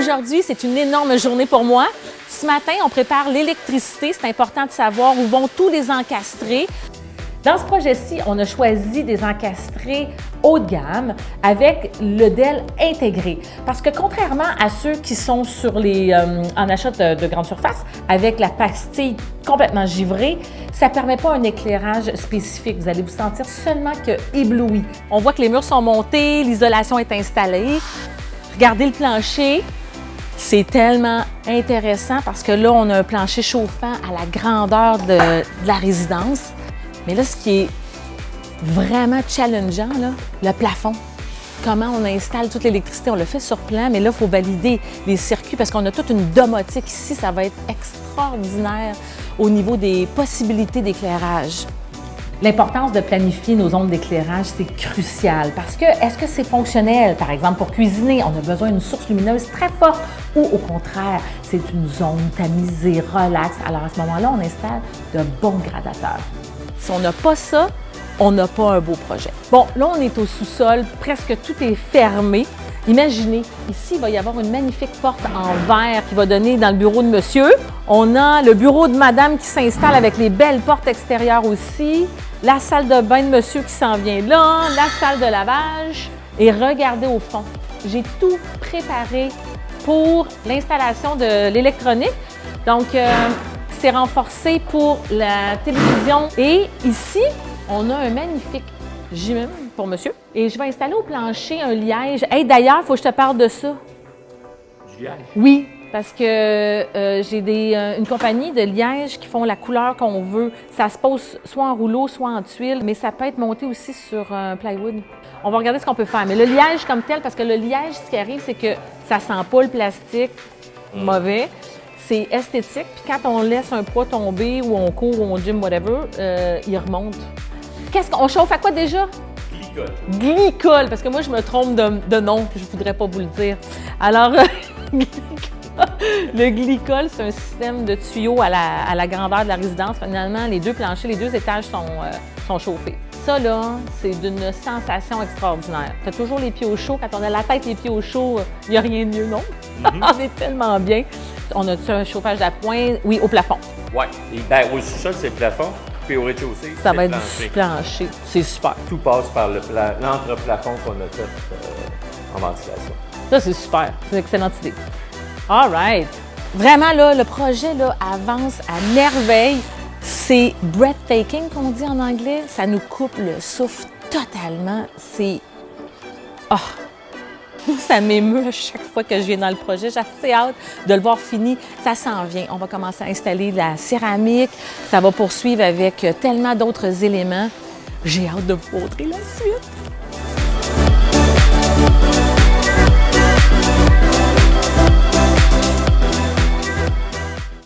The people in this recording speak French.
Aujourd'hui, c'est une énorme journée pour moi. Ce matin, on prépare l'électricité. C'est important de savoir où vont tous les encastrés. Dans ce projet-ci, on a choisi des encastrés haut de gamme avec le DEL intégré. Parce que contrairement à ceux qui sont sur en achat de grande surface, avec la pastille complètement givrée, ça ne permet pas un éclairage spécifique. Vous allez vous sentir seulement que ébloui. On voit que les murs sont montés, l'isolation est installée. Regardez le plancher. C'est tellement intéressant parce que là, on a un plancher chauffant à la grandeur de la résidence. Mais là, ce qui est vraiment challengeant, là, le plafond. Comment on installe toute l'électricité? On le fait sur plan, mais là, il faut valider les circuits parce qu'on a toute une domotique ici. Ça va être extraordinaire au niveau des possibilités d'éclairage. L'importance de planifier nos zones d'éclairage, c'est crucial parce que est-ce que c'est fonctionnel? Par exemple, pour cuisiner, on a besoin d'une source lumineuse très forte ou au contraire, c'est une zone tamisée, relaxe. Alors à ce moment-là, on installe de bons gradateurs. Si on n'a pas ça, on n'a pas un beau projet. Bon, là, on est au sous-sol, presque tout est fermé. Imaginez, ici, il va y avoir une magnifique porte en verre qui va donner dans le bureau de monsieur. On a le bureau de madame qui s'installe avec les belles portes extérieures aussi. La salle de bain de monsieur qui s'en vient là, la salle de lavage. Et regardez au fond, j'ai tout préparé pour l'installation de l'électronique. Donc, c'est renforcé pour la télévision. Et ici, on a un magnifique gym pour monsieur. Et je vais installer au plancher un liège. Hey, d'ailleurs, il faut que je te parle de ça. Du liège? Oui, parce que j'ai une compagnie de liège qui font la couleur qu'on veut. Ça se pose soit en rouleau, soit en tuile, mais ça peut être monté aussi sur un plywood. On va regarder ce qu'on peut faire. Mais le liège comme tel, parce que le liège, ce qui arrive, c'est que ça sent pas le plastique mauvais. C'est esthétique. Puis quand on laisse un poids tomber ou on court ou on gym, whatever, il remonte. Qu'est-ce qu'on chauffe à quoi déjà? Glycol. Glycol, parce que moi, je me trompe de nom, je ne voudrais pas vous le dire. Alors, le glycol, c'est un système de tuyaux à la grandeur de la résidence. Finalement, les deux planchers, les deux étages sont chauffés. Ça, là, c'est d'une sensation extraordinaire. Tu as toujours les pieds au chaud. Quand on a la tête, les pieds au chaud, il n'y a rien de mieux, non? On est tellement bien. On a-tu un chauffage d'appoint? Oui, au plafond. Oui. Bien, au sous-sol, c'est le plafond. Puis au rez-de-chaussée, Ça c'est va le être plancher. du plancher. C'est super. Tout passe par l'entre-plafond qu'on a fait en ventilation. Ça, c'est super. C'est une excellente idée. All right. Vraiment, là, le projet là, avance à merveille. C'est breathtaking, qu'on dit en anglais. Ça nous coupe le souffle totalement. C'est... Oh! Ça m'émeut à chaque fois que je viens dans le projet. J'ai assez hâte de le voir fini. Ça s'en vient. On va commencer à installer de la céramique. Ça va poursuivre avec tellement d'autres éléments. J'ai hâte de vous montrer la suite.